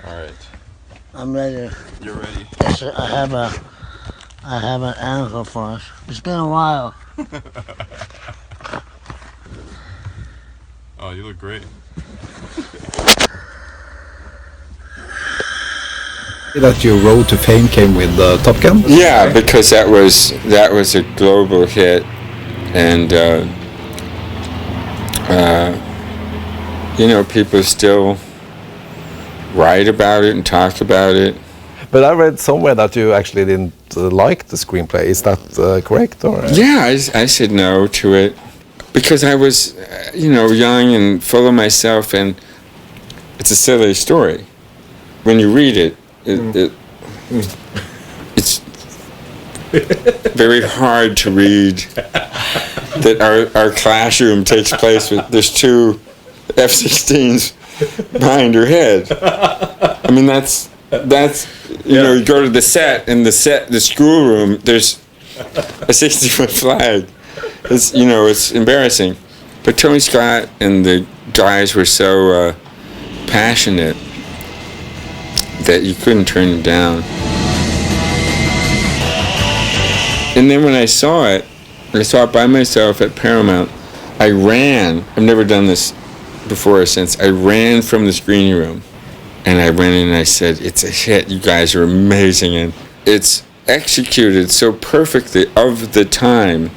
All right. I'm ready. You're ready. Yes, I have an angle for us. It's been a while. Oh, you look great. That your road to fame came with Top Gun? Yeah, because that was a global hit, and people still write about it and talk about it. But I read somewhere that you actually didn't like the screenplay. Is that correct? Or? Yeah, I said no to it because I was, young and full of myself, and it's a silly story. When you read it, it's very hard to read that our classroom takes place with there's two F-16s behind your head. I mean, that's you go to the set, and the schoolroom, there's a 60-foot flag. It's embarrassing. But Tony Scott and the guys were so passionate that you couldn't turn them down. And then when I saw it by myself at Paramount. I ran. I've never done this before or since. I ran from the screening room. And I went in and I said, it's a hit. You guys are amazing. And it's executed so perfectly of the time.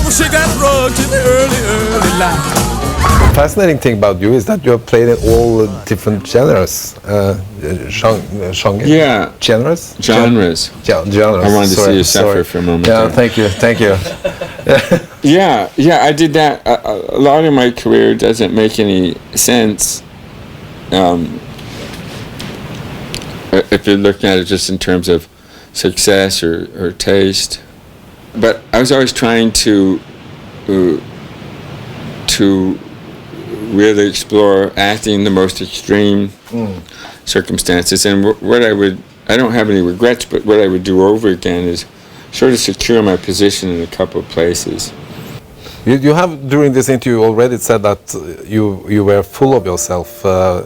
She got drugged in the early light. The fascinating thing about you is that you have played in all different genres. Genres? Yeah. Genres? Genres. Genres. I wanted to see you suffer for a moment. Yeah, thank you. Yeah, I did that. A lot of my career doesn't make any sense. If you're looking at it just in terms of success or taste. But I was always trying to really explore acting in the most extreme circumstances. And I don't have any regrets, but what I would do over again is sort of secure my position in a couple of places. You have, during this interview already said that you were full of yourself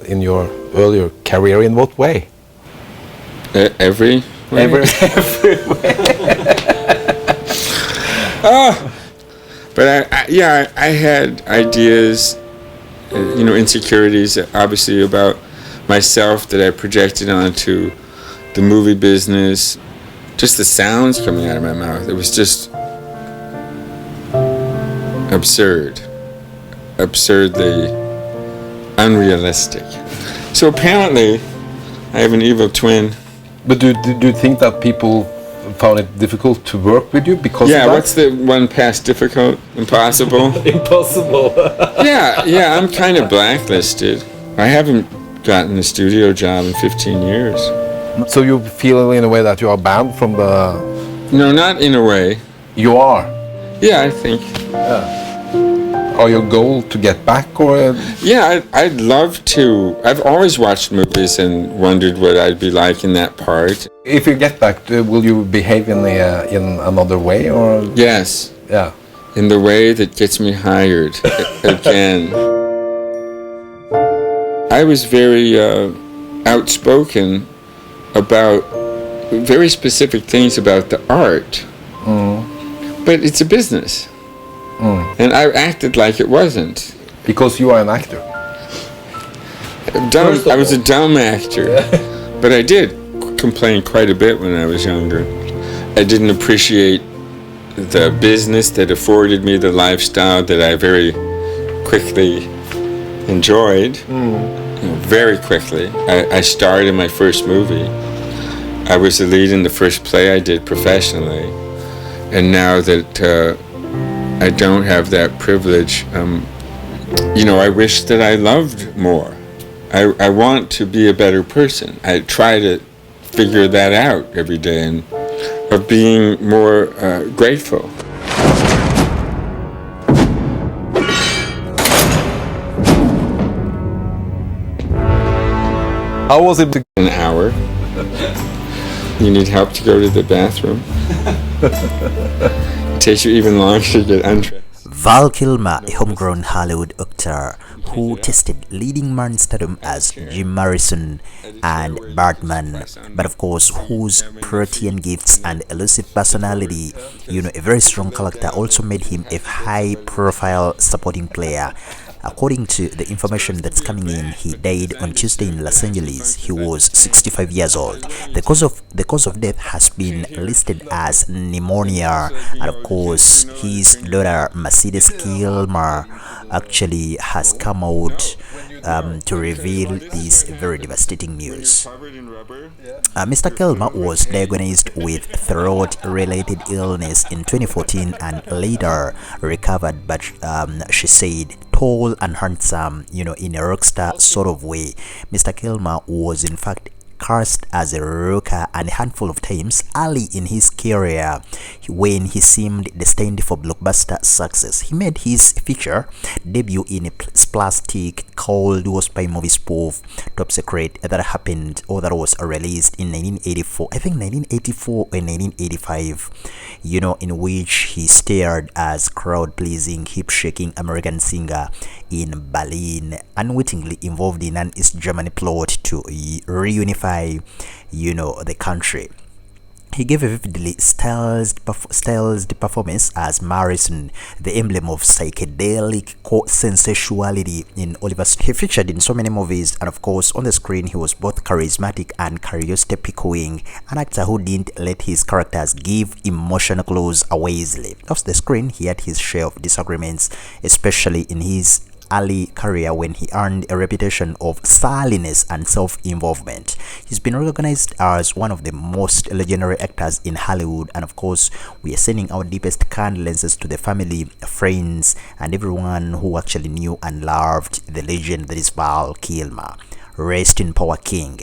in your earlier career. In what way? Every way. But I had ideas, insecurities, obviously, about myself that I projected onto the movie business. Just the sounds coming out of my mouth, it was just absurdly unrealistic. So apparently, I have an evil twin. But do you think that people found it difficult to work with you because of that? Yeah, what's the one past difficult? Impossible? Impossible. Yeah, I'm kind of blacklisted. I haven't gotten a studio job in 15 years. So you feel in a way that you are banned from the... No, not in a way. You are? Yeah, I think. Are your goal to get back or...? Yeah, I'd love to. I've always watched movies and wondered what I'd be like in that part. If you get back, will you behave in another way or...? Yes. Yeah. In the way that gets me hired again. I was very outspoken about very specific things about the art. But it's a business. And I acted like it wasn't. Because you are an actor. I was a dumb actor. But I did complain quite a bit when I was younger. I didn't appreciate the business that afforded me the lifestyle that I very quickly enjoyed. Very quickly. I starred in my first movie. I was the lead in the first play I did professionally. And now that I don't have that privilege, I wish that I loved more. I want to be a better person. I try to figure that out every day and of being more grateful. How was it? An hour. You need help to go to the bathroom. It takes you even longer to get undressed. Val Kilmer i homegrown Hollywood actor who tasted leading man stardom as Jim Morrison and Batman, but of course whose protean gifts and elusive personality, a very strong character, also made him a high-profile supporting player. According to the information that's coming in, he died on Tuesday in Los Angeles. He was 65 years old. The cause of death has been listed as pneumonia, and of course, his daughter Mercedes Kilmer actually has come out to reveal this very devastating news. Mr. Kilmer was diagnosed with throat-related illness in 2014 and later recovered, but she said, tall and handsome, in a rockstar sort of way. Mr. Kilmer was in fact cast as a rocker and a handful of times early in his career when he seemed destined for blockbuster success. He made his feature debut in a slapstick called Spy movie spoof Top Secret that happened or that was released in 1984, I think 1984 or 1985, in which he starred as crowd-pleasing, hip-shaking American singer in Berlin, unwittingly involved in an East Germany plot to reunify the country. He gave a vividly stylized performance as Morrison, the emblem of psychedelic sensuality in Oliver. He featured in so many movies, and of course on the screen he was both charismatic and stereotypical, an actor who didn't let his characters give emotional clues away easily. Off the screen, he had his share of disagreements, especially in his early career when he earned a reputation of surliness and self-involvement. He's been recognized as one of the most legendary actors in Hollywood, and of course we are sending our deepest condolences to the family, friends, and everyone who actually knew and loved the legend that is Val Kilmer. Rest in power, King.